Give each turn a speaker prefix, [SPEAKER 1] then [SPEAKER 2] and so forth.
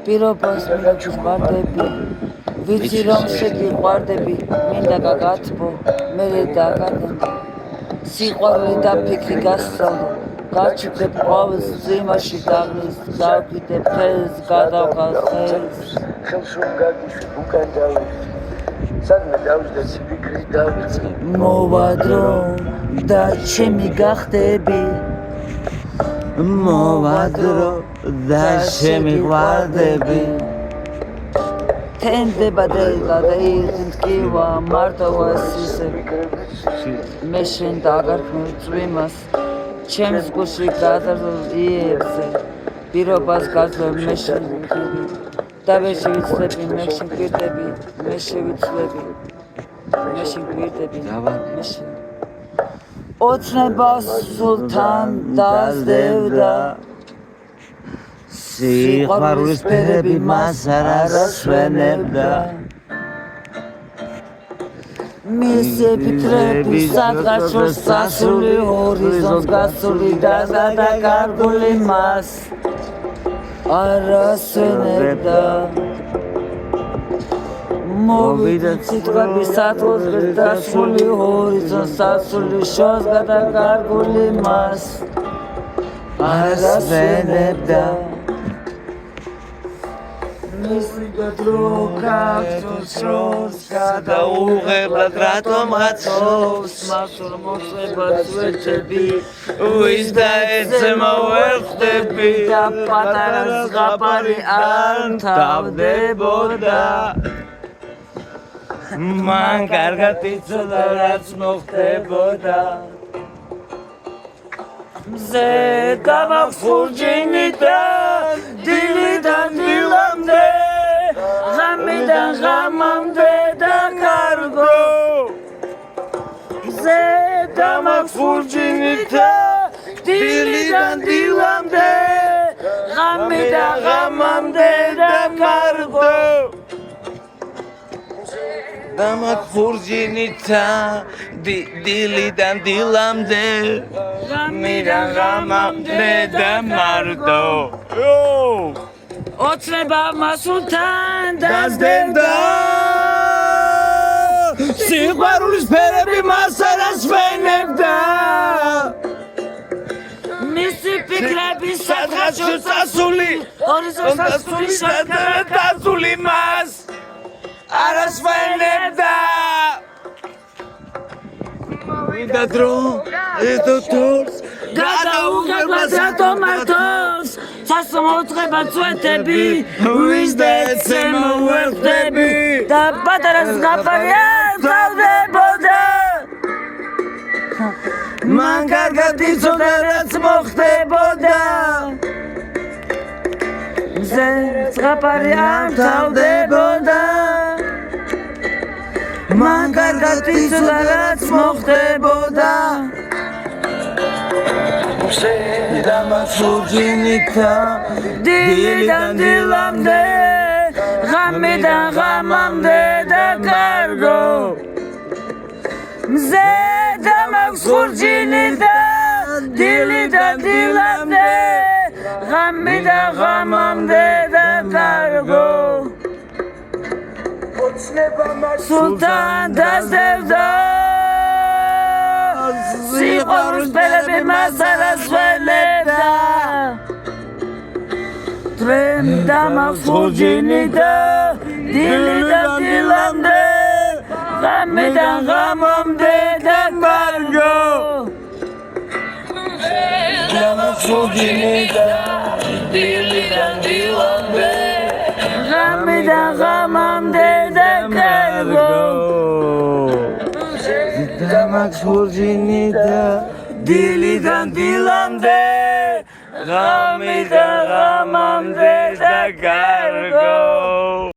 [SPEAKER 1] პირობას მიჩვარდები ვიცი რომ შეგიყვარდები მინდა გაგათბო მერე დაგადენდო სიყვარული და ფიქრი გასწავლო გაჩვდებ ყვავილს ზიმაში დაღლის გავკიდებ ხელს გადავხალ ხელს
[SPEAKER 2] ხელს რომ გაგიშვი უკან დავის სადმე დავისდა ფიქრის დავიწყე
[SPEAKER 1] მოვადრო და ჩემი გახდები მოვადრო და შემიყვარდები თენდება და ირთკივა მარტავას ისე მე შენ დაგარქმევ წვიმას ჩემს გულში გადაძლევ იებზე პირობას გაძლევ მე შენ და ვერ შევიცლები მე შეგვირდები მე შევიცლები მე შეგვირდები მე შენ ოცნებას სულთან დაძდევდა სიყვარულის ფერები მას არ ასვენებდა მისი ფიქრები სადღაც სასული ჰორიზონტს გასული და გადაკარგული მას არ ასვენებდა მოვიდა სიტყვები სათვალს დასული ჰორიზონტს სასული შორს გადაკარგული მას არ ასვენებდა მისი დრო გახსოვს დროს გადაუღებლად რატომ აცხოვს მას რომ მოწებად ვეჭები ვის და ეცემა ვერ ხდები და პატარა ზღაპარი არ თავდებოდა მან კარგად იცოდა რაც მოხდებოდა მზე გამახსურჯინიდან დილიდან დილამდე ღამიდან ღამამდე და კარგო მზე გამახსურჯინიდან დილიდან დილამდე ღამიდან ღამამდე და კარგო გამახსურჯინიდა დილიდან დილამდე ღამიდან ღამამდე და მარტო ოცნება მასულთან დაძდევდა სიყვარულის ფერები მას არ ასვენებდა მისი ფიქრები სადღაც წასული ჰორიზონტს სასული შეგდასული მას არ ასვენებდა მოვიდა დრო ეთოთოს გადაუღებლად რატომ ართოს სასმოწყება წვეთები ვის და ეცემა ვერ ხდები და პატარა ზღაპარი არ თავდებოდა მან კარგად იცოდა რაც მოხდებოდა მზე ზღაპარი არ თავდებოდა მან კარგად იცოდა რაც მოხდებოდა მზე გამახსურჯინდა დილიდან დილამდე ღამიდან ღამამდე და კარგო მზე გამახსურჯინდა დილიდან დილამდე ღამიდან ღამამდე და კარგო სულთან დაძდევდა სიყვარულის ფერები მას არ ასვენებდა დრემ გამახსურჯინდა დილიდან დილამდე ღამიდან ღამამდე და კარგო გამახსურჯინდა დილიდან დილამდე ღამიდან ღამამდე და კარგო გამახსურჯინდა დილიდან დილამდე ღამიდან ღამამდე და კარგო